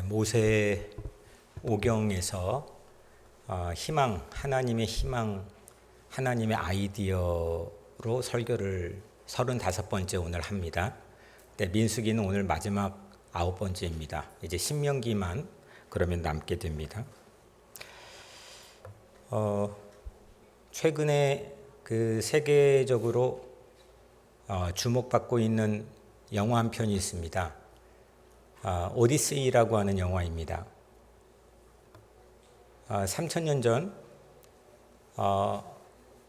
모세 오경에서 희망, 하나님의 희망, 하나님의 아이디어로 설교를 35번째 오늘 합니다. 민수기는 오늘 마지막 9번째입니다. 이제 신명기만 그러면 남게 됩니다. 최근에 그 세계적으로 주목받고 있는 영화 한 편이 있습니다. 오디세이라고 하는 영화입니다. 3000년 전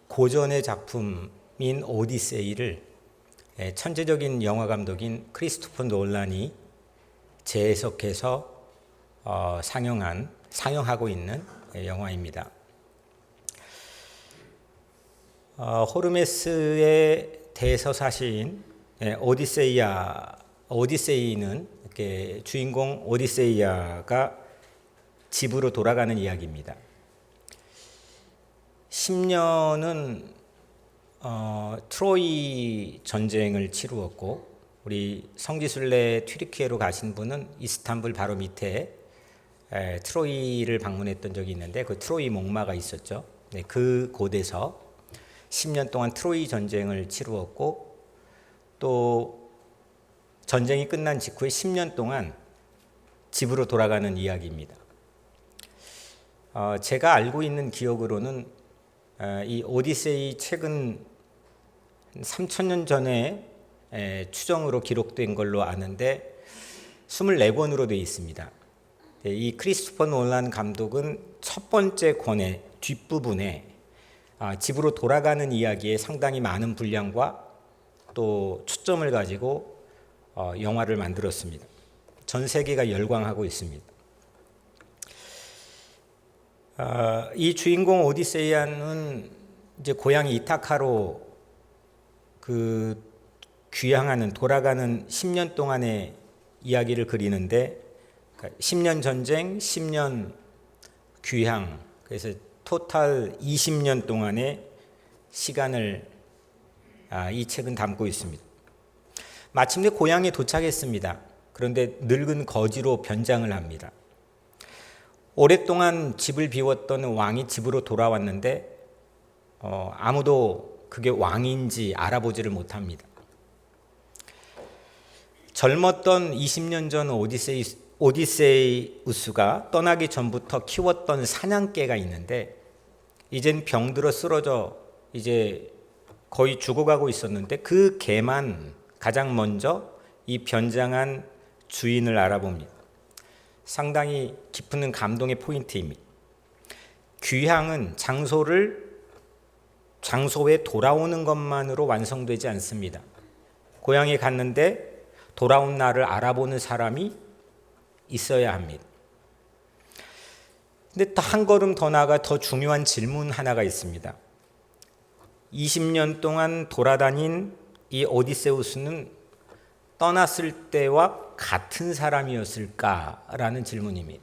고전의 작품인 오디세이를 천재적인 영화 감독인 크리스토퍼 놀란이 재해석해서 상영하고 있는 영화입니다. 호르메스의 대서사시인 오디세이는 이렇게 주인공 오디세이아가 집으로 돌아가는 이야기입니다. 10년은 트로이 전쟁을 치루었고, 우리 성지순례 튀르키예로 가신 분은 이스탄불 바로 밑에 트로이를 방문했던 적이 있는데, 그 트로이 목마가 있었죠. 그 곳에서 10년 동안 트로이 전쟁을 치루었고, 또 전쟁이 끝난 직후에 10년 동안 집으로 돌아가는 이야기입니다. 제가 알고 있는 기억으로는 이 오디세이 책은 3000년 전에 추정으로 기록된 걸로 아는데 24권으로 되어 있습니다. 이 크리스토퍼 놀란 감독은 첫 번째 권의 뒷부분에 집으로 돌아가는 이야기에 상당히 많은 분량과 또 초점을 가지고 영화를 만들었습니다. 전 세계가 열광하고 있습니다. 이 주인공 오디세이아는 이제 고향 이타카로 그 귀향하는 돌아가는 10년 동안의 이야기를 그리는데, 10년 전쟁, 10년 귀향, 그래서 토탈 20년 동안의 시간을 이 책은 담고 있습니다. 마침내 고향에 도착했습니다. 그런데 늙은 거지로 변장을 합니다. 오랫동안 집을 비웠던 왕이 집으로 돌아왔는데 아무도 그게 왕인지 알아보지를 못합니다. 젊었던 20년 전 오디세우스가 떠나기 전부터 키웠던 사냥개가 있는데, 이젠 병들어 쓰러져 이제 거의 죽어가고 있었는데, 그 개만 가장 먼저 이 변장한 주인을 알아봅니다. 상당히 깊은 감동의 포인트입니다. 귀향은 장소에 돌아오는 것만으로 완성되지 않습니다. 고향에 갔는데 돌아온 나를 알아보는 사람이 있어야 합니다. 근데 또 한 걸음 더 나아가 더 중요한 질문 하나가 있습니다. 20년 동안 돌아다닌 이 오디세우스는 떠났을 때와 같은 사람이었을까라는 질문입니다.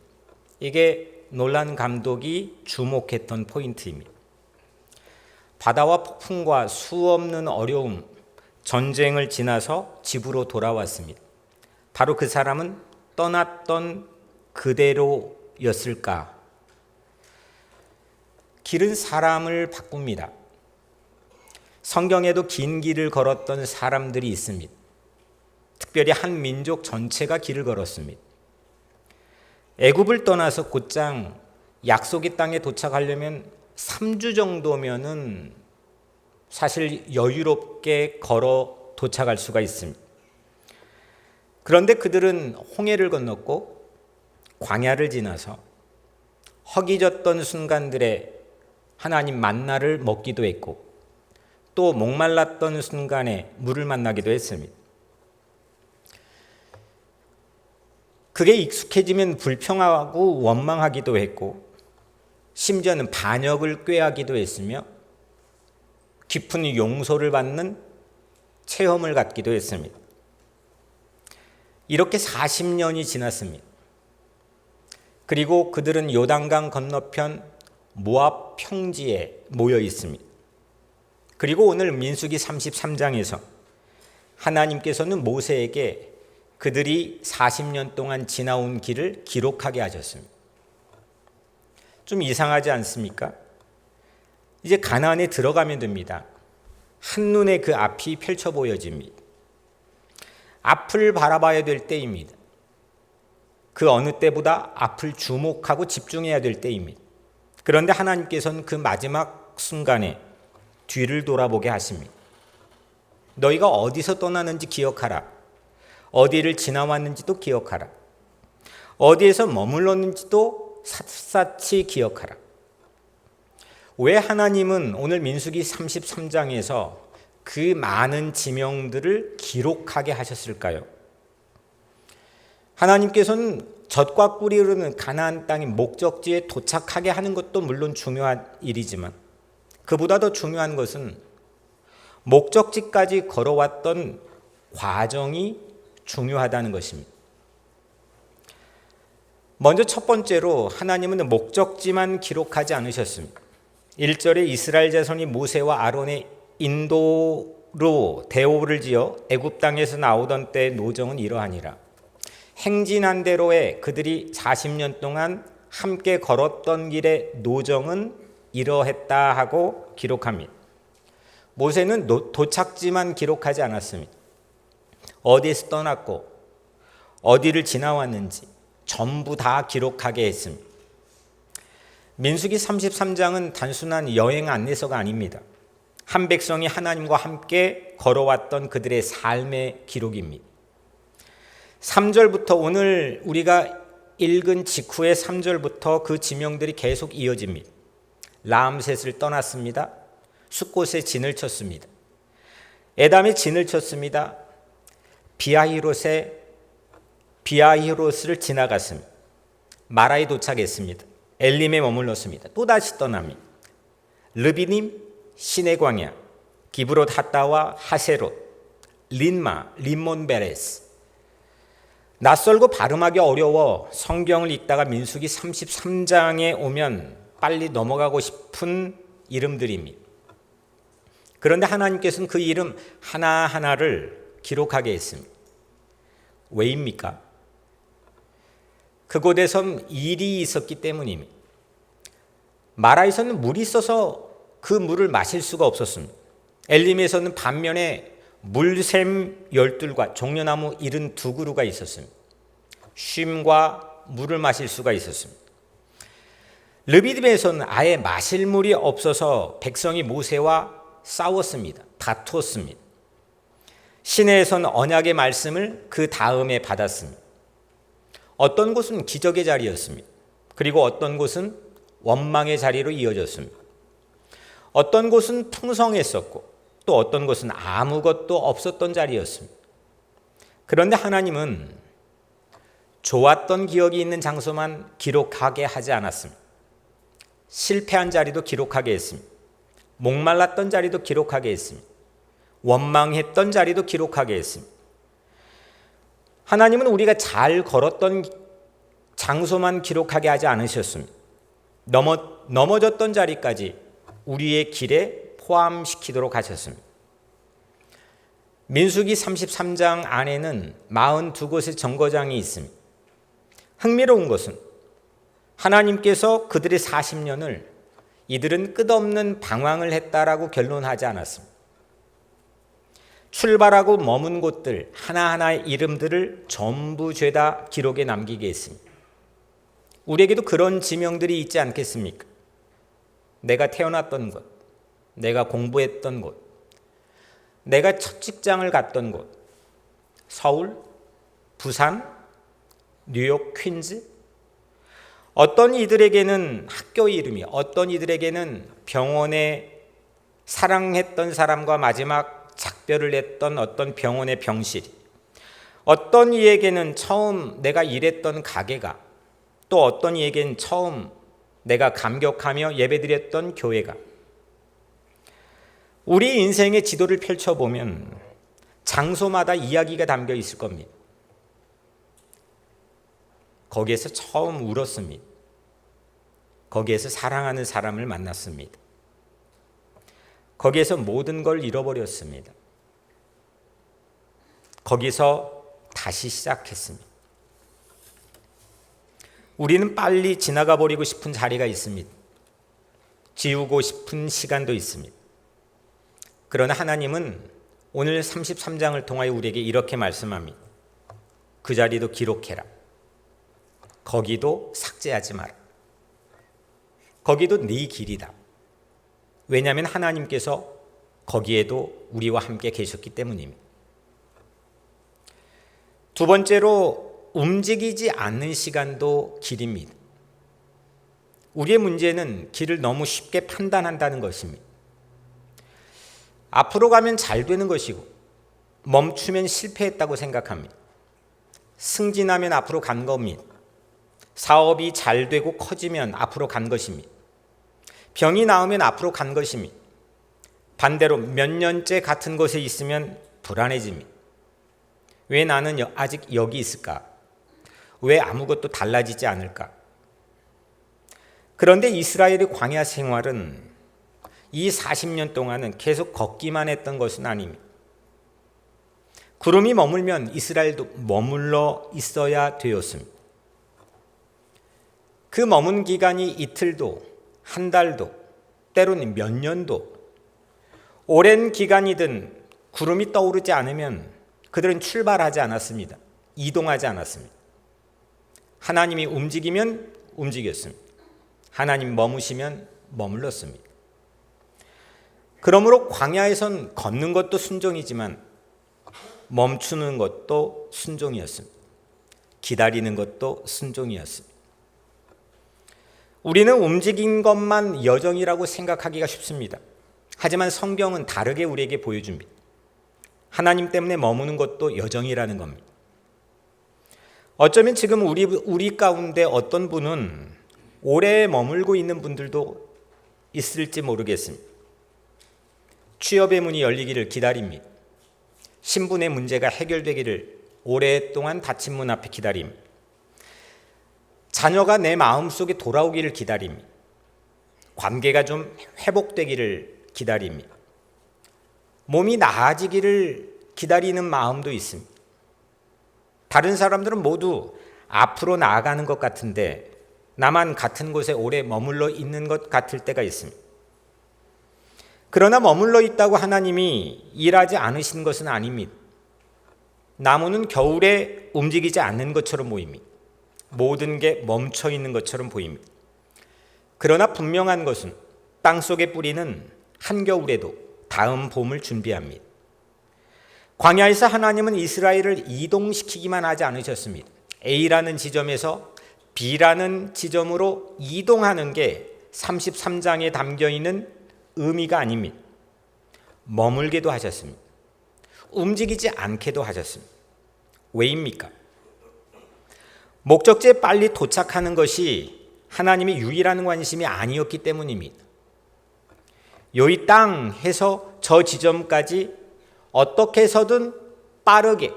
이게 놀란 감독이 주목했던 포인트입니다. 바다와 폭풍과 수없는 어려움, 전쟁을 지나서 집으로 돌아왔습니다. 바로 그 사람은 떠났던 그대로였을까? 길은 사람을 바꿉니다. 성경에도 긴 길을 걸었던 사람들이 있습니다. 특별히 한 민족 전체가 길을 걸었습니다. 애굽을 떠나서 곧장 약속의 땅에 도착하려면 3주 정도면은 사실 여유롭게 걸어 도착할 수가 있습니다. 그런데 그들은 홍해를 건넜고 광야를 지나서 허기졌던 순간들에 하나님 만나를 먹기도 했고, 또 목말랐던 순간에 물을 만나기도 했습니다. 그게 익숙해지면 불평하고 원망하기도 했고, 심지어는 반역을 꾀하기도 했으며 깊은 용서를 받는 체험을 갖기도 했습니다. 이렇게 40년이 지났습니다. 그리고 그들은 요단강 건너편 모압 평지에 모여 있습니다. 그리고 오늘 민수기 33장에서 하나님께서는 모세에게 그들이 40년 동안 지나온 길을 기록하게 하셨습니다. 좀 이상하지 않습니까? 이제 가나안에 들어가면 됩니다. 한눈에 그 앞이 펼쳐 보여집니다. 앞을 바라봐야 될 때입니다. 그 어느 때보다 앞을 주목하고 집중해야 될 때입니다. 그런데 하나님께서는 그 마지막 순간에 뒤를 돌아보게 하십니다. 너희가 어디서 떠나는지 기억하라. 어디를 지나왔는지도 기억하라. 어디에서 머물렀는지도 샅샅이 기억하라. 왜 하나님은 오늘 민수기 33장에서 그 많은 지명들을 기록하게 하셨을까요? 하나님께서는 젖과 꿀이 흐르는 가나안 땅의 목적지에 도착하게 하는 것도 물론 중요한 일이지만 그보다 더 중요한 것은 목적지까지 걸어왔던 과정이 중요하다는 것입니다. 먼저 첫 번째로 하나님은 목적지만 기록하지 않으셨습니다. 1절에 이스라엘 자손이 모세와 아론의 인도로 대오를 지어 애굽 땅에서 나오던 때의 노정은 이러하니라. 행진한 대로에 그들이 40년 동안 함께 걸었던 길의 노정은 이러했다 하고 기록합니다. 모세는 도착지만 기록하지 않았습니다. 어디에서 떠났고 어디를 지나왔는지 전부 다 기록하게 했습니다. 민수기 33장은 단순한 여행 안내서가 아닙니다. 한 백성이 하나님과 함께 걸어왔던 그들의 삶의 기록입니다. 3절부터 오늘 우리가 읽은 직후의 3절부터 그 지명들이 계속 이어집니다. 라암셋을 떠났습니다. 숫곳에 진을 쳤습니다. 에담에 진을 쳤습니다. 비아히롯을 지나갔습니다. 마라에 도착했습니다. 엘림에 머물렀습니다. 또다시 떠납니다. 르비님, 시내 광야, 기브롯 핫다와 하세롯, 린마, 림몬베레스. 낯설고 발음하기 어려워 성경을 읽다가 민수기 33장에 오면 빨리 넘어가고 싶은 이름들입니다. 그런데 하나님께서는 그 이름 하나하나를 기록하게 했습니다. 왜입니까? 그곳에선 일이 있었기 때문입니다. 마라에서는 물이 있어서 그 물을 마실 수가 없었습니다. 엘림에서는 반면에 물샘 12과 종려나무 72그루가 있었습니다. 쉼과 물을 마실 수가 있었습니다. 르비딤에서는 아예 마실 물이 없어서 백성이 모세와 싸웠습니다. 다투었습니다. 시내에서는 언약의 말씀을 그 다음에 받았습니다. 어떤 곳은 기적의 자리였습니다. 그리고 어떤 곳은 원망의 자리로 이어졌습니다. 어떤 곳은 풍성했었고 또 어떤 곳은 아무것도 없었던 자리였습니다. 그런데 하나님은 좋았던 기억이 있는 장소만 기록하게 하지 않았습니다. 실패한 자리도 기록하게 했습니다. 목말랐던 자리도 기록하게 했습니다. 원망했던 자리도 기록하게 했습니다. 하나님은 우리가 잘 걸었던 장소만 기록하게 하지 않으셨습니다. 넘어졌던 자리까지 우리의 길에 포함시키도록 하셨습니다. 민수기 33장 안에는 42곳의 정거장이 있습니다. 흥미로운 것은 하나님께서 그들의 40년을 이들은 끝없는 방황을 했다라고 결론하지 않았습니다. 출발하고 머문 곳들 하나하나의 이름들을 전부 죄다 기록에 남기게 했습니다. 우리에게도 그런 지명들이 있지 않겠습니까? 내가 태어났던 곳, 내가 공부했던 곳, 내가 첫 직장을 갔던 곳, 서울, 부산, 뉴욕, 퀸즈. 어떤 이들에게는 학교 이름이, 어떤 이들에게는 병원에 사랑했던 사람과 마지막 작별을 했던 어떤 병원의 병실이, 어떤 이에게는 처음 내가 일했던 가게가, 또 어떤 이에게는 처음 내가 감격하며 예배드렸던 교회가. 우리 인생의 지도를 펼쳐보면 장소마다 이야기가 담겨 있을 겁니다. 거기에서 처음 울었습니다. 거기에서 사랑하는 사람을 만났습니다. 거기에서 모든 걸 잃어버렸습니다. 거기서 다시 시작했습니다. 우리는 빨리 지나가 버리고 싶은 자리가 있습니다. 지우고 싶은 시간도 있습니다. 그러나 하나님은 오늘 33장을 통하여 우리에게 이렇게 말씀합니다. 그 자리도 기록해라. 거기도 삭제하지 마라. 거기도 네 길이다. 왜냐하면 하나님께서 거기에도 우리와 함께 계셨기 때문입니다. 두 번째로, 움직이지 않는 시간도 길입니다. 우리의 문제는 길을 너무 쉽게 판단한다는 것입니다. 앞으로 가면 잘 되는 것이고 멈추면 실패했다고 생각합니다. 승진하면 앞으로 간 겁니다. 사업이 잘 되고 커지면 앞으로 간 것입니다. 병이 나으면 앞으로 간 것입니다. 반대로 몇 년째 같은 곳에 있으면 불안해집니다. 왜 나는 아직 여기 있을까? 왜 아무것도 달라지지 않을까? 그런데 이스라엘의 광야 생활은 이 40년 동안은 계속 걷기만 했던 것은 아닙니다. 구름이 머물면 이스라엘도 머물러 있어야 되었습니다. 그 머문 기간이 이틀도, 한 달도, 때로는 몇 년도, 오랜 기간이든 구름이 떠오르지 않으면 그들은 출발하지 않았습니다. 이동하지 않았습니다. 하나님이 움직이면 움직였습니다. 하나님 머무시면 머물렀습니다. 그러므로 광야에선 걷는 것도 순종이지만 멈추는 것도 순종이었습니다. 기다리는 것도 순종이었습니다. 우리는 움직인 것만 여정이라고 생각하기가 쉽습니다. 하지만 성경은 다르게 우리에게 보여줍니다. 하나님 때문에 머무는 것도 여정이라는 겁니다. 어쩌면 지금 우리 가운데 어떤 분은 오래 머물고 있는 분들도 있을지 모르겠습니다. 취업의 문이 열리기를 기다립니다. 신분의 문제가 해결되기를 오랫동안 닫힌 문 앞에 기다립니다. 자녀가 내 마음속에 돌아오기를 기다립니다. 관계가 좀 회복되기를 기다립니다. 몸이 나아지기를 기다리는 마음도 있습니다. 다른 사람들은 모두 앞으로 나아가는 것 같은데 나만 같은 곳에 오래 머물러 있는 것 같을 때가 있습니다. 그러나 머물러 있다고 하나님이 일하지 않으신 것은 아닙니다. 나무는 겨울에 움직이지 않는 것처럼 보입니다. 모든 게 멈춰 있는 것처럼 보입니다. 그러나 분명한 것은 땅속에 뿌리는 한겨울에도 다음 봄을 준비합니다. 광야에서 하나님은 이스라엘을 이동시키기만 하지 않으셨습니다. A라는 지점에서 B라는 지점으로 이동하는 게 33장에 담겨있는 의미가 아닙니다. 머물게도 하셨습니다. 움직이지 않게도 하셨습니다. 왜입니까? 목적지에 빨리 도착하는 것이 하나님의 유일한 관심이 아니었기 때문입니다. 여기 땅 해서 저 지점까지 어떻게 해서든 빠르게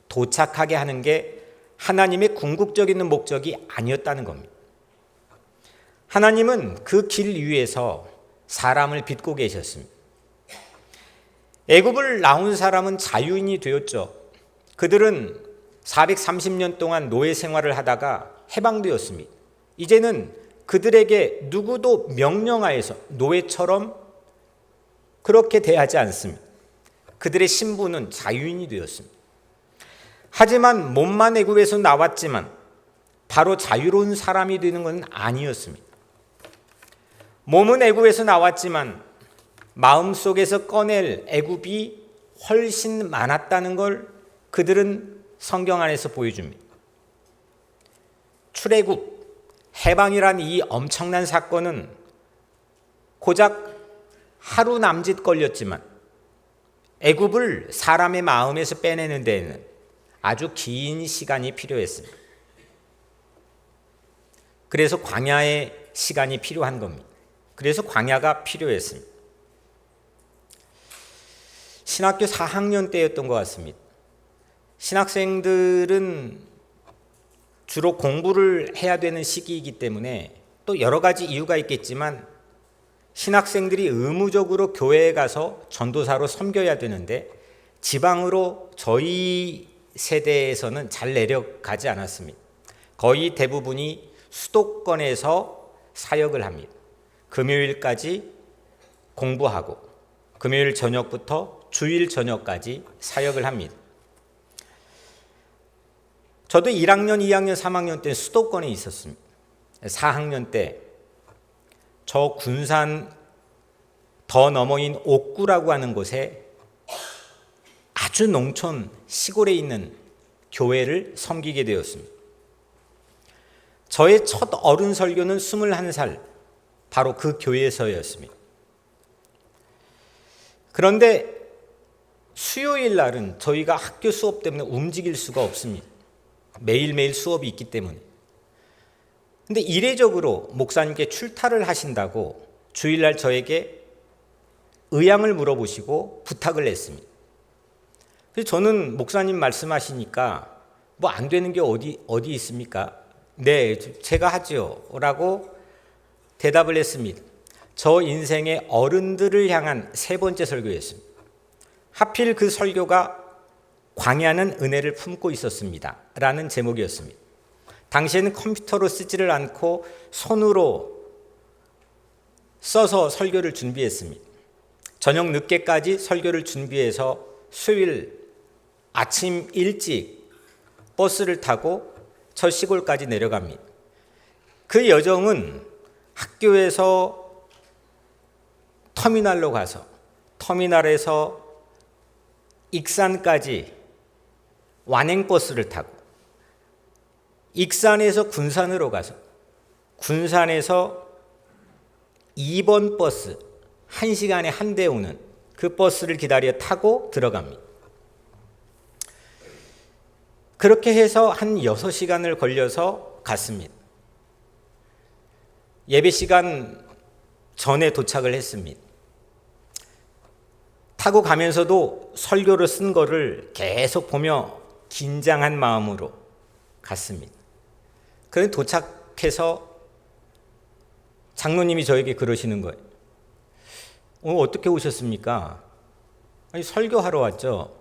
도착하게 하는 게 하나님의 궁극적인 목적이 아니었다는 겁니다. 하나님은 그 길 위에서 사람을 빚고 계셨습니다. 애굽을 나온 사람은 자유인이 되었죠. 그들은 430년 동안 노예 생활을 하다가 해방되었습니다. 이제는 그들에게 누구도 명령하여서 노예처럼 그렇게 대하지 않습니다. 그들의 신분은 자유인이 되었습니다. 하지만 몸만 애굽에서 나왔지만 바로 자유로운 사람이 되는 것은 아니었습니다. 몸은 애굽에서 나왔지만 마음속에서 꺼낼 애굽이 훨씬 많았다는 걸 그들은 성경 안에서 보여줍니다. 출애굽, 해방이란 이 엄청난 사건은 고작 하루 남짓 걸렸지만 애굽을 사람의 마음에서 빼내는 데에는 아주 긴 시간이 필요했습니다. 그래서 광야의 시간이 필요한 겁니다. 그래서 광야가 필요했습니다. 신학교 4학년 때였던 것 같습니다. 신학생들은 주로 공부를 해야 되는 시기이기 때문에 또 여러 가지 이유가 있겠지만 신학생들이 의무적으로 교회에 가서 전도사로 섬겨야 되는데 지방으로 저희 세대에서는 잘 내려가지 않았습니다. 거의 대부분이 수도권에서 사역을 합니다. 금요일까지 공부하고 금요일 저녁부터 주일 저녁까지 사역을 합니다. 저도 1학년, 2학년, 3학년 때 수도권에 있었습니다. 4학년 때 저 군산 더 너머인 옥구라고 하는 곳에 아주 농촌 시골에 있는 교회를 섬기게 되었습니다. 저의 첫 어른 설교는 21살, 바로 그 교회에서였습니다. 그런데 수요일 날은 저희가 학교 수업 때문에 움직일 수가 없습니다. 매일매일 수업이 있기 때문에. 근데 이례적으로 목사님께 출타를 하신다고 주일날 저에게 의향을 물어보시고 부탁을 했습니다. 그래서 저는 목사님 말씀하시니까 뭐 안 되는 게 어디 있습니까? 네, 제가 하죠 라고 대답을 했습니다. 저 인생의 어른들을 향한 세 번째 설교였습니다. 하필 그 설교가 광야는 은혜를 품고 있었습니다 라는 제목이었습니다. 당시에는 컴퓨터로 쓰지를 않고 손으로 써서 설교를 준비했습니다. 저녁 늦게까지 설교를 준비해서 수요일 아침 일찍 버스를 타고 저 시골까지 내려갑니다. 그 여정은 학교에서 터미널로 가서 터미널에서 익산까지 완행버스를 타고 익산에서 군산으로 가서 군산에서 2번 버스 1시간에 한 대 오는 그 버스를 기다려 타고 들어갑니다. 그렇게 해서 한 6시간을 걸려서 갔습니다. 예배 시간 전에 도착을 했습니다. 타고 가면서도 설교를 쓴 거를 계속 보며 긴장한 마음으로 갔습니다. 그런데 도착해서 장로님이 저에게 그러시는 거예요. 오늘 어떻게 오셨습니까? 아니, 설교하러 왔죠.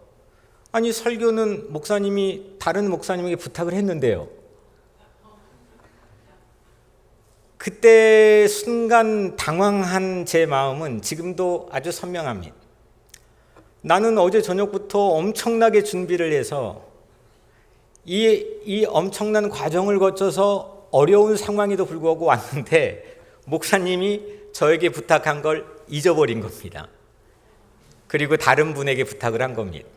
아니, 설교는 목사님이 다른 목사님에게 부탁을 했는데요. 그때 순간 당황한 제 마음은 지금도 아주 선명합니다. 나는 어제 저녁부터 엄청나게 준비를 해서 이 엄청난 과정을 거쳐서 어려운 상황에도 불구하고 왔는데 목사님이 저에게 부탁한 걸 잊어버린 겁니다. 그리고 다른 분에게 부탁을 한 겁니다.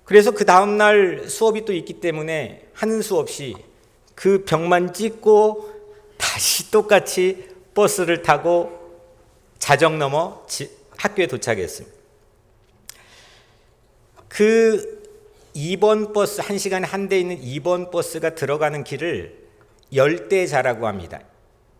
그래서 그 다음날 수업이 또 있기 때문에 하는 수 없이 그 벽만 찍고 다시 똑같이 버스를 타고 자정 넘어 학교에 도착했습니다. 그 2번 버스, 1시간에 한 대 있는 2번 버스가 들어가는 길을 열대자라고 합니다.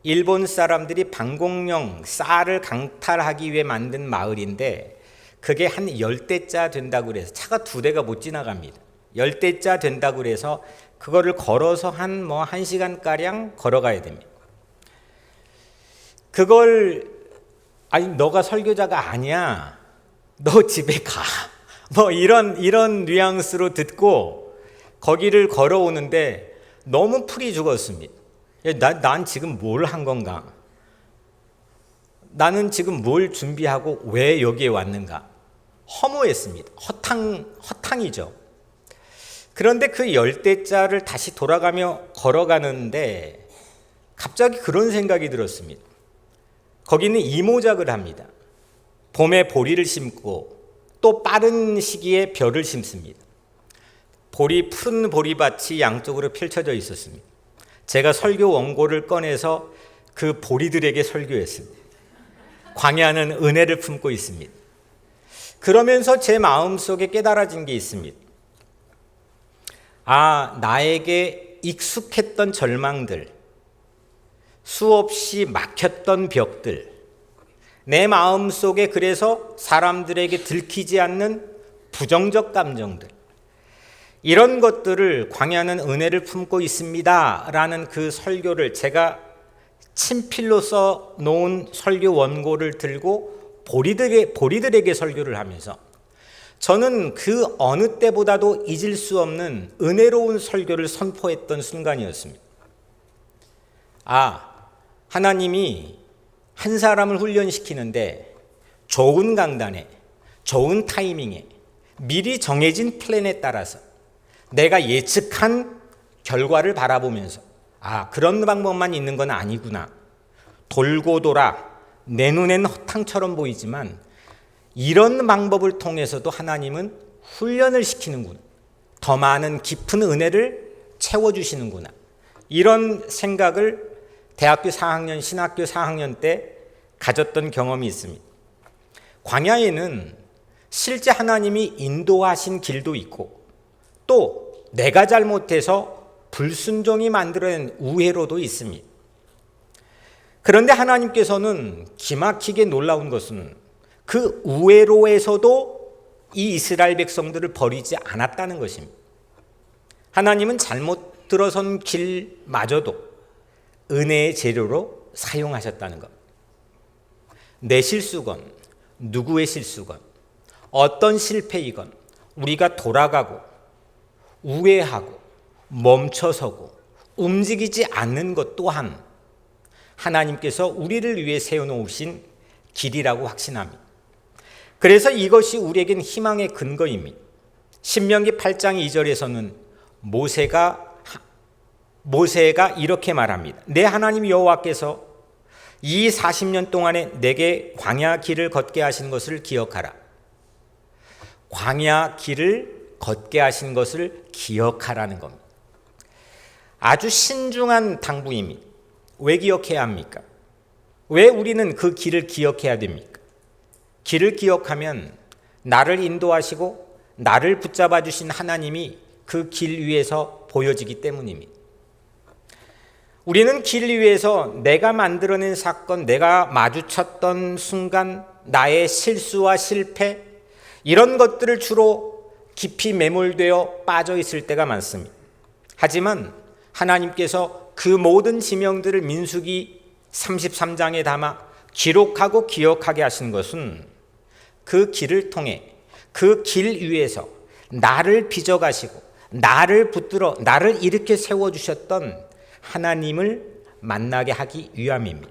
일본 사람들이 방공용 쌀을 강탈하기 위해 만든 마을인데 그게 한 10대자 된다고 그래서 차가 2대가 못 지나갑니다. 10대자 된다고 그래서 그거를 걸어서 한 1시간가량 걸어가야 됩니다. 그걸 아니 너가 설교자가 아니야. 너 집에 가. 이런 뉘앙스로 듣고 거기를 걸어오는데 너무 풀이 죽었습니다. 난 지금 뭘 한 건가? 나는 지금 뭘 준비하고 왜 여기에 왔는가? 허무했습니다. 허탕이죠. 그런데 그 열대자를 다시 돌아가며 걸어가는데 갑자기 그런 생각이 들었습니다. 거기는 이모작을 합니다. 봄에 보리를 심고 또 빠른 시기에 벼를 심습니다. 푸른 보리밭이 양쪽으로 펼쳐져 있었습니다. 제가 설교 원고를 꺼내서 그 보리들에게 설교했습니다. 광야는 은혜를 품고 있습니다. 그러면서 제 마음속에 깨달아진 게 있습니다. 나에게 익숙했던 절망들, 수없이 막혔던 벽들, 내 마음속에 그래서 사람들에게 들키지 않는 부정적 감정들, 이런 것들을 광야는 은혜를 품고 있습니다 라는 그 설교를 제가 친필로 써 놓은 설교 원고를 들고 보리들에게 설교를 하면서 저는 그 어느 때보다도 잊을 수 없는 은혜로운 설교를 선포했던 순간이었습니다. 하나님이 한 사람을 훈련시키는데 좋은 강단에, 좋은 타이밍에, 미리 정해진 플랜에 따라서 내가 예측한 결과를 바라보면서 그런 방법만 있는 건 아니구나. 돌고 돌아 내 눈에는 허탕처럼 보이지만 이런 방법을 통해서도 하나님은 훈련을 시키는구나. 더 많은 깊은 은혜를 채워주시는구나. 이런 생각을 대학교 4학년, 신학교 4학년 때 가졌던 경험이 있습니다. 광야에는 실제 하나님이 인도하신 길도 있고 또 내가 잘못해서 불순종이 만들어낸 우회로도 있습니다. 그런데 하나님께서는 기막히게 놀라운 것은 그 우회로에서도 이 이스라엘 백성들을 버리지 않았다는 것입니다. 하나님은 잘못 들어선 길마저도 은혜의 재료로 사용하셨다는 것. 내 실수건 누구의 실수건 어떤 실패이건 우리가 돌아가고 우회하고 멈춰서고 움직이지 않는 것 또한 하나님께서 우리를 위해 세워놓으신 길이라고 확신합니다. 그래서 이것이 우리에겐 희망의 근거입니다. 신명기 8장 2절에서는 모세가 이렇게 말합니다. 내 하나님 여호와께서 이 40년 동안에 내게 광야 길을 걷게 하신 것을 기억하라. 광야 길을 걷게 하신 것을 기억하라는 겁니다. 아주 신중한 당부입니다. 왜 기억해야 합니까? 왜 우리는 그 길을 기억해야 됩니까? 길을 기억하면 나를 인도하시고 나를 붙잡아 주신 하나님이 그 길 위에서 보여지기 때문입니다. 우리는 길 위에서 내가 만들어낸 사건, 내가 마주쳤던 순간, 나의 실수와 실패, 이런 것들을 주로 깊이 매몰되어 빠져 있을 때가 많습니다. 하지만 하나님께서 그 모든 지명들을 민수기 33장에 담아 기록하고 기억하게 하신 것은 그 길을 통해 그 길 위에서 나를 빚어가시고 나를 붙들어 나를 일으켜 세워주셨던 하나님을 만나게 하기 위함입니다.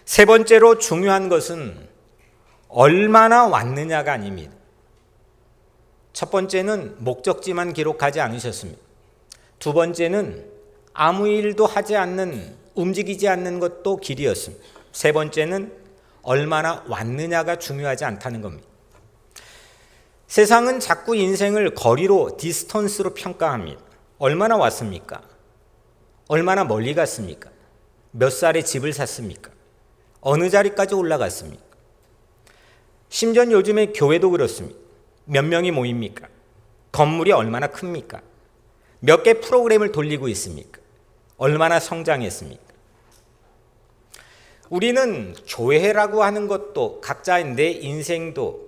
세 번째로 중요한 것은 얼마나 왔느냐가 아닙니다. 첫 번째는 목적지만 기록하지 않으셨습니다. 두 번째는 아무 일도 하지 않는, 움직이지 않는 것도 길이었습니다. 세 번째는 얼마나 왔느냐가 중요하지 않다는 겁니다. 세상은 자꾸 인생을 거리로, 디스턴스로 평가합니다. 얼마나 왔습니까? 얼마나 멀리 갔습니까? 몇 살에 집을 샀습니까? 어느 자리까지 올라갔습니까? 심지어 요즘에 교회도 그렇습니다. 몇 명이 모입니까? 건물이 얼마나 큽니까? 몇 개 프로그램을 돌리고 있습니까? 얼마나 성장했습니까? 우리는 교회라고 하는 것도 각자의 내 인생도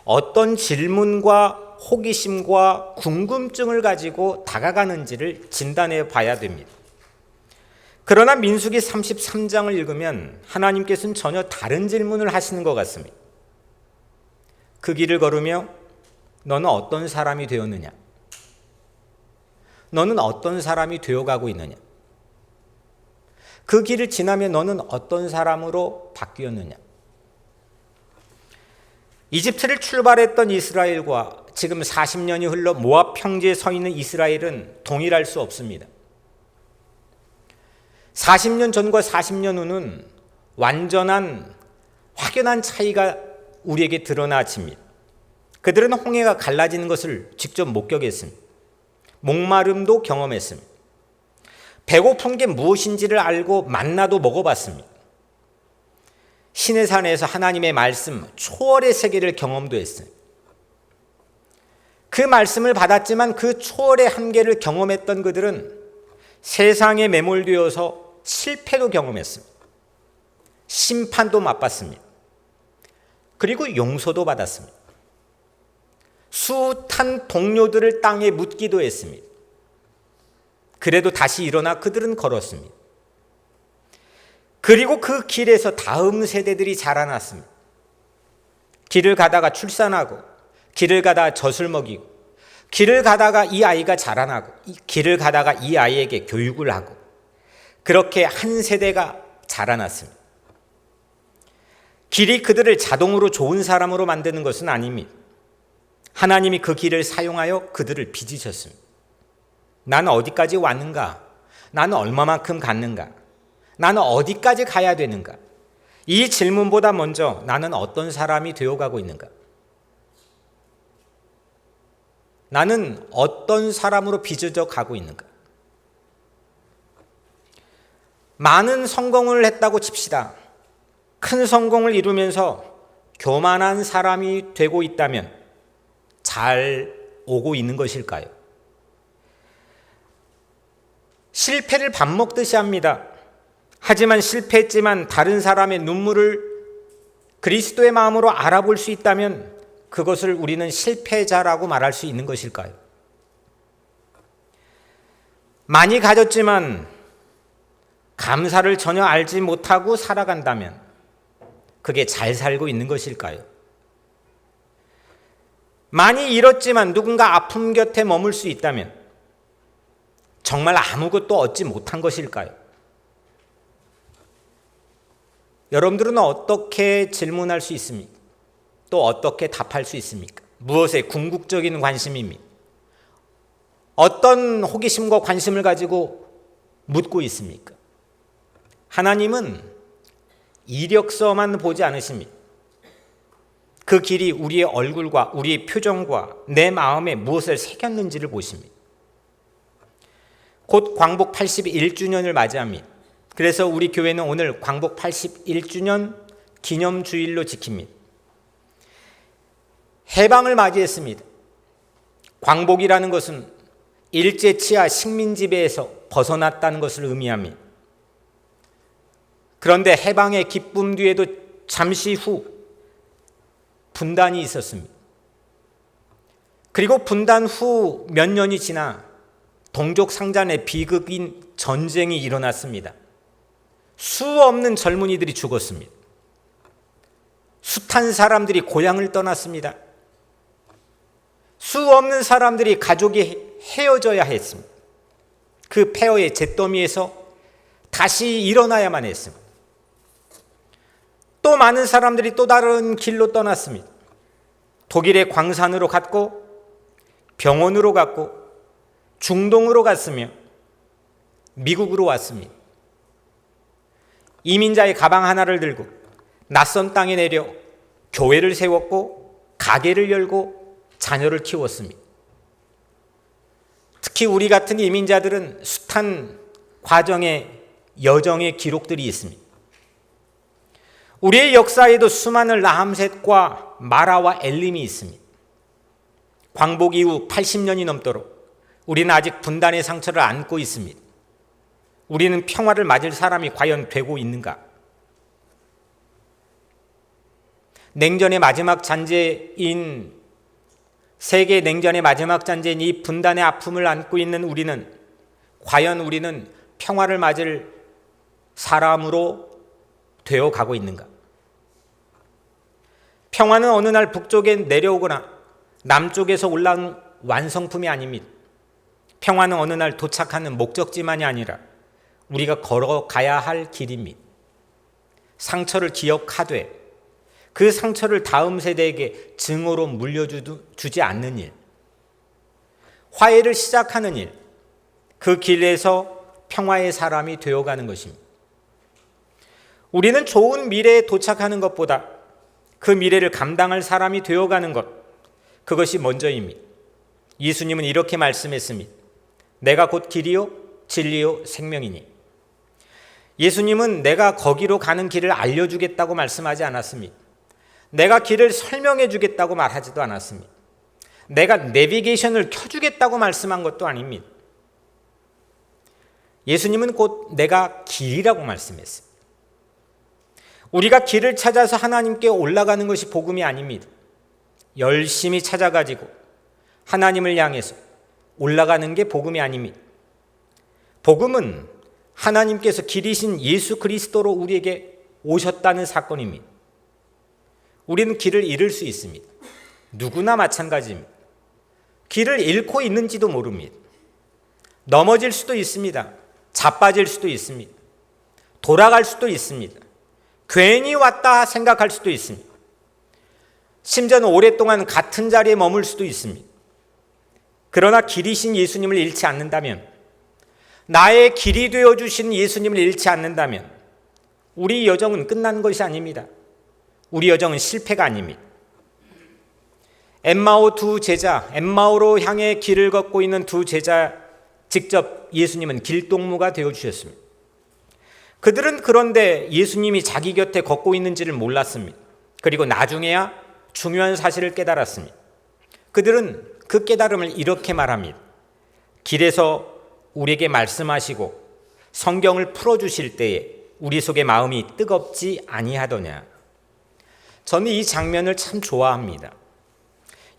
어떤 질문과 호기심과 궁금증을 가지고 다가가는지를 진단해 봐야 됩니다. 그러나 민수기 33장을 읽으면 하나님께서는 전혀 다른 질문을 하시는 것 같습니다. 그 길을 걸으며 너는 어떤 사람이 되었느냐? 너는 어떤 사람이 되어가고 있느냐? 그 길을 지나며 너는 어떤 사람으로 바뀌었느냐? 이집트를 출발했던 이스라엘과 지금 40년이 흘러 모압 평지에 서 있는 이스라엘은 동일할 수 없습니다. 40년 전과 40년 후는 완전한 확연한 차이가 우리에게 드러나집니다. 그들은 홍해가 갈라지는 것을 직접 목격했습니다. 목마름도 경험했습니다. 배고픈 게 무엇인지를 알고 만나도 먹어봤습니다. 시내산에서 하나님의 말씀, 초월의 세계를 경험도 했어요. 그 말씀을 받았지만 그 초월의 한계를 경험했던 그들은 세상에 매몰되어서 실패도 경험했습니다. 심판도 맛봤습니다. 그리고 용서도 받았습니다. 숱한 동료들을 땅에 묻기도 했습니다. 그래도 다시 일어나 그들은 걸었습니다. 그리고 그 길에서 다음 세대들이 자라났습니다. 길을 가다가 출산하고, 길을 가다가 젖을 먹이고, 길을 가다가 이 아이가 자라나고, 길을 가다가 이 아이에게 교육을 하고, 그렇게 한 세대가 자라났습니다. 길이 그들을 자동으로 좋은 사람으로 만드는 것은 아닙니다. 하나님이 그 길을 사용하여 그들을 빚으셨습니다. 나는 어디까지 왔는가? 나는 얼마만큼 갔는가? 나는 어디까지 가야 되는가? 이 질문보다 먼저 나는 어떤 사람이 되어가고 있는가? 나는 어떤 사람으로 빚어져 가고 있는가? 많은 성공을 했다고 칩시다. 큰 성공을 이루면서 교만한 사람이 되고 있다면 잘 오고 있는 것일까요? 실패를 밥 먹듯이 합니다. 하지만 실패했지만 다른 사람의 눈물을 그리스도의 마음으로 알아볼 수 있다면 그것을 우리는 실패자라고 말할 수 있는 것일까요? 많이 가졌지만 감사를 전혀 알지 못하고 살아간다면 그게 잘 살고 있는 것일까요? 많이 잃었지만 누군가 아픔 곁에 머물 수 있다면 정말 아무것도 얻지 못한 것일까요? 여러분들은 어떻게 질문할 수 있습니까? 또 어떻게 답할 수 있습니까? 무엇에 궁극적인 관심입니까? 어떤 호기심과 관심을 가지고 묻고 있습니까? 하나님은 이력서만 보지 않으십니다. 그 길이 우리의 얼굴과 우리의 표정과 내 마음에 무엇을 새겼는지를 보십니다. 곧 광복 81주년을 맞이합니다. 그래서 우리 교회는 오늘 광복 81주년 기념주일로 지킵니다. 해방을 맞이했습니다. 광복이라는 것은 일제치하 식민지배에서 벗어났다는 것을 의미합니다. 그런데 해방의 기쁨 뒤에도 잠시 후 분단이 있었습니다. 그리고 분단 후 몇 년이 지나 동족상잔의 비극인 전쟁이 일어났습니다. 수 없는 젊은이들이 죽었습니다. 숱한 사람들이 고향을 떠났습니다. 수 없는 사람들이 가족이 헤어져야 했습니다. 그 폐허의 잿더미에서 다시 일어나야만 했습니다. 또 많은 사람들이 또 다른 길로 떠났습니다. 독일의 광산으로 갔고 병원으로 갔고 중동으로 갔으며 미국으로 왔습니다. 이민자의 가방 하나를 들고 낯선 땅에 내려 교회를 세웠고 가게를 열고 자녀를 키웠습니다. 특히 우리 같은 이민자들은 숱한 과정의 여정의 기록들이 있습니다. 우리의 역사에도 수많은 라함셋과 마라와 엘림이 있습니다. 광복 이후 80년이 넘도록 우리는 아직 분단의 상처를 안고 있습니다. 우리는 평화를 맞을 사람이 과연 되고 있는가? 냉전의 마지막 잔재인 세계 냉전의 마지막 잔재인 이 분단의 아픔을 안고 있는 우리는 과연 우리는 평화를 맞을 사람으로 되어 가고 있는가? 평화는 어느 날 북쪽에 내려오거나 남쪽에서 올라온 완성품이 아닙니다. 평화는 어느 날 도착하는 목적지만이 아니라 우리가 걸어가야 할 길입니다. 상처를 기억하되 그 상처를 다음 세대에게 증오로 물려주지 않는 일, 화해를 시작하는 일, 그 길에서 평화의 사람이 되어가는 것입니다. 우리는 좋은 미래에 도착하는 것보다 그 미래를 감당할 사람이 되어가는 것, 그것이 먼저입니다. 예수님은 이렇게 말씀했습니다. 내가 곧 길이요 진리요 생명이니. 예수님은 내가 거기로 가는 길을 알려주겠다고 말씀하지 않았습니다. 내가 길을 설명해 주겠다고 말하지도 않았습니다. 내가 내비게이션을 켜주겠다고 말씀한 것도 아닙니다. 예수님은 곧 내가 길이라고 말씀했습니다. 우리가 길을 찾아서 하나님께 올라가는 것이 복음이 아닙니다. 열심히 찾아가지고 하나님을 향해서 올라가는 게 복음이 아닙니다. 복음은 하나님께서 길이신 예수 그리스도로 우리에게 오셨다는 사건입니다. 우리는 길을 잃을 수 있습니다. 누구나 마찬가지입니다. 길을 잃고 있는지도 모릅니다. 넘어질 수도 있습니다. 자빠질 수도 있습니다. 돌아갈 수도 있습니다. 괜히 왔다 생각할 수도 있습니다. 심지어는 오랫동안 같은 자리에 머물 수도 있습니다. 그러나 길이신 예수님을 잃지 않는다면, 나의 길이 되어주신 예수님을 잃지 않는다면 우리 여정은 끝난 것이 아닙니다. 우리 여정은 실패가 아닙니다. 엠마오 두 제자, 엠마오로 향해 길을 걷고 있는 두 제자, 직접 예수님은 길동무가 되어주셨습니다. 그들은 그런데 예수님이 자기 곁에 걷고 있는지를 몰랐습니다. 그리고 나중에야 중요한 사실을 깨달았습니다. 그들은 그 깨달음을 이렇게 말합니다. 길에서 우리에게 말씀하시고 성경을 풀어주실 때에 우리 속의 마음이 뜨겁지 아니하더냐. 저는 이 장면을 참 좋아합니다.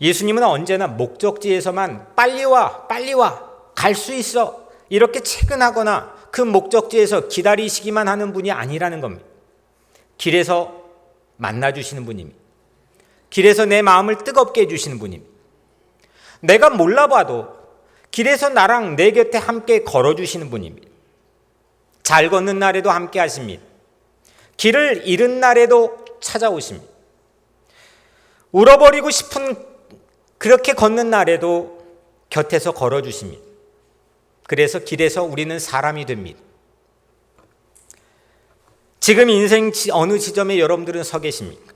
예수님은 언제나 목적지에서만 빨리 와, 빨리 와, 갈 수 있어, 이렇게 체근하거나 그 목적지에서 기다리시기만 하는 분이 아니라는 겁니다. 길에서 만나주시는 분입니다. 길에서 내 마음을 뜨겁게 해주시는 분입니다. 내가 몰라봐도 길에서 나랑 내 곁에 함께 걸어주시는 분입니다. 잘 걷는 날에도 함께 하십니다. 길을 잃은 날에도 찾아오십니다. 울어버리고 싶은 그렇게 걷는 날에도 곁에서 걸어주십니다. 그래서 길에서 우리는 사람이 됩니다. 지금 인생 어느 지점에 여러분들은 서 계십니까?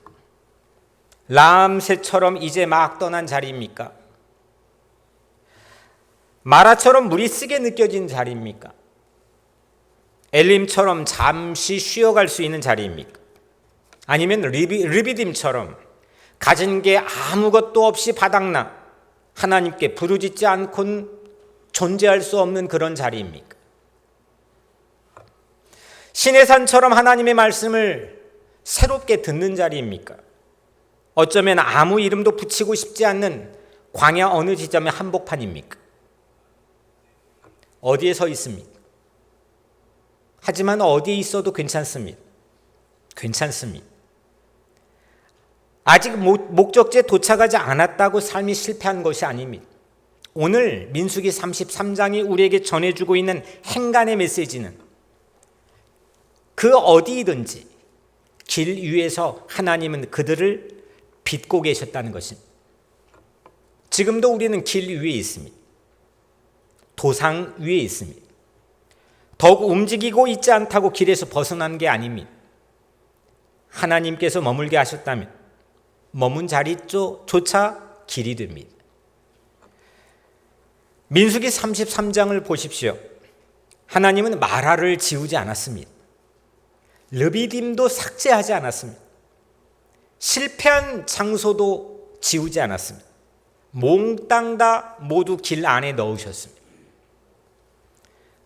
라암새처럼 이제 막 떠난 자리입니까? 마라처럼 물이 쓰게 느껴지는 자리입니까? 엘림처럼 잠시 쉬어갈 수 있는 자리입니까? 아니면 르비딤처럼 가진 게 아무것도 없이 바닥나 하나님께 부르짖지 않고는 존재할 수 없는 그런 자리입니까? 시내산처럼 하나님의 말씀을 새롭게 듣는 자리입니까? 어쩌면 아무 이름도 붙이고 싶지 않는 광야 어느 지점의 한복판입니까? 어디에 서 있습니까? 하지만 어디에 있어도 괜찮습니다. 괜찮습니다. 아직 목적지에 도착하지 않았다고 삶이 실패한 것이 아닙니다. 오늘 민수기 33장이 우리에게 전해주고 있는 행간의 메시지는 그 어디든지 길 위에서 하나님은 그들을 빚고 계셨다는 것입니다. 지금도 우리는 길 위에 있습니다. 도상 위에 있습니다. 더욱 움직이고 있지 않다고 길에서 벗어난 게 아닙니다. 하나님께서 머물게 하셨다면 머문 자리조차 길이 됩니다. 민수기 33장을 보십시오. 하나님은 마라를 지우지 않았습니다. 르비딤도 삭제하지 않았습니다. 실패한 장소도 지우지 않았습니다. 몽땅 다 모두 길 안에 넣으셨습니다.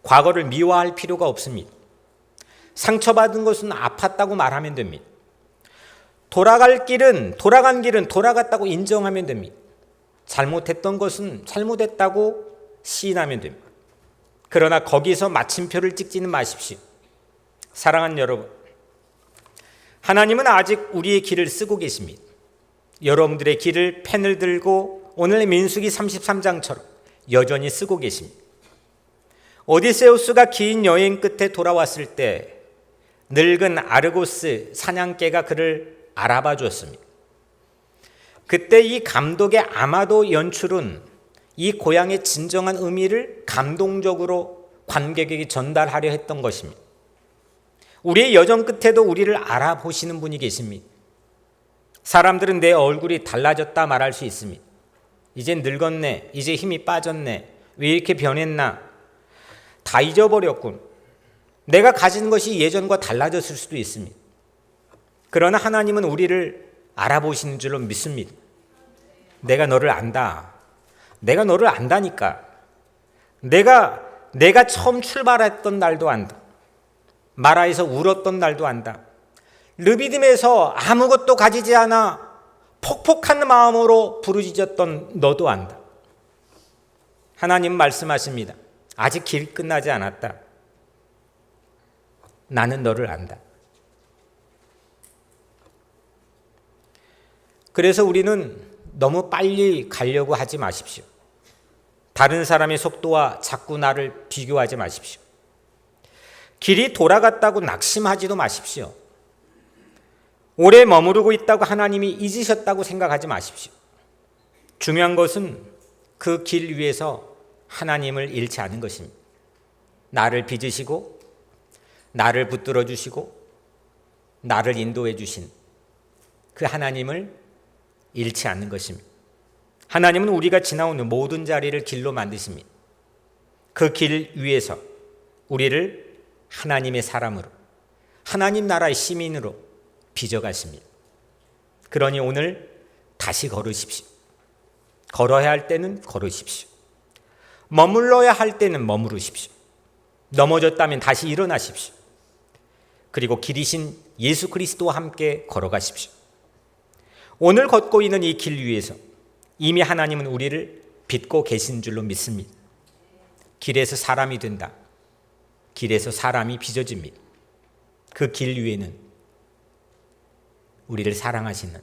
과거를 미워할 필요가 없습니다. 상처받은 것은 아팠다고 말하면 됩니다. 돌아간 길은 돌아갔다고 인정하면 됩니다. 잘못했던 것은 잘못했다고 시인하면 됩니다. 그러나 거기서 마침표를 찍지는 마십시오. 사랑하는 여러분, 하나님은 아직 우리의 길을 쓰고 계십니다. 여러분들의 길을 펜을 들고 오늘 민수기 33장처럼 여전히 쓰고 계십니다. 오디세우스가 긴 여행 끝에 돌아왔을 때 늙은 아르고스 사냥개가 그를 알아봐 줬습니다. 그때 이 감독의 아마도 연출은 이 고향의 진정한 의미를 감동적으로 관객에게 전달하려 했던 것입니다. 우리의 여정 끝에도 우리를 알아보시는 분이 계십니다. 사람들은 내 얼굴이 달라졌다 말할 수 있습니다. 이제 늙었네, 이제 힘이 빠졌네, 왜 이렇게 변했나, 다 잊어버렸군. 내가 가진 것이 예전과 달라졌을 수도 있습니다. 그러나 하나님은 우리를 알아보시는 줄로 믿습니다. 내가 너를 안다. 내가 너를 안다니까. 내가 처음 출발했던 날도 안다. 마라에서 울었던 날도 안다. 르비딤에서 아무것도 가지지 않아 폭폭한 마음으로 부르짖었던 너도 안다. 하나님 말씀하십니다. 아직 길 끝나지 않았다. 나는 너를 안다. 그래서 우리는 너무 빨리 가려고 하지 마십시오. 다른 사람의 속도와 자꾸 나를 비교하지 마십시오. 길이 돌아갔다고 낙심하지도 마십시오. 오래 머무르고 있다고 하나님이 잊으셨다고 생각하지 마십시오. 중요한 것은 그 길 위에서 하나님을 잃지 않은 것입니다. 나를 빚으시고 나를 붙들어 주시고 나를 인도해 주신 그 하나님을 잃지 않는 것입니다. 하나님은 우리가 지나오는 모든 자리를 길로 만드십니다. 그 길 위에서 우리를 하나님의 사람으로, 하나님 나라의 시민으로 빚어가십니다. 그러니 오늘 다시 걸으십시오. 걸어야 할 때는 걸으십시오. 머물러야 할 때는 머무르십시오. 넘어졌다면 다시 일어나십시오. 그리고 길이신 예수 그리스도와 함께 걸어가십시오. 오늘 걷고 있는 이 길 위에서 이미 하나님은 우리를 빚고 계신 줄로 믿습니다. 길에서 사람이 된다. 길에서 사람이 빚어집니다. 그 길 위에는 우리를 사랑하시는,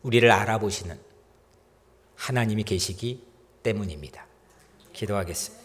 우리를 알아보시는 하나님이 계시기 때문입니다. 기도하겠습니다.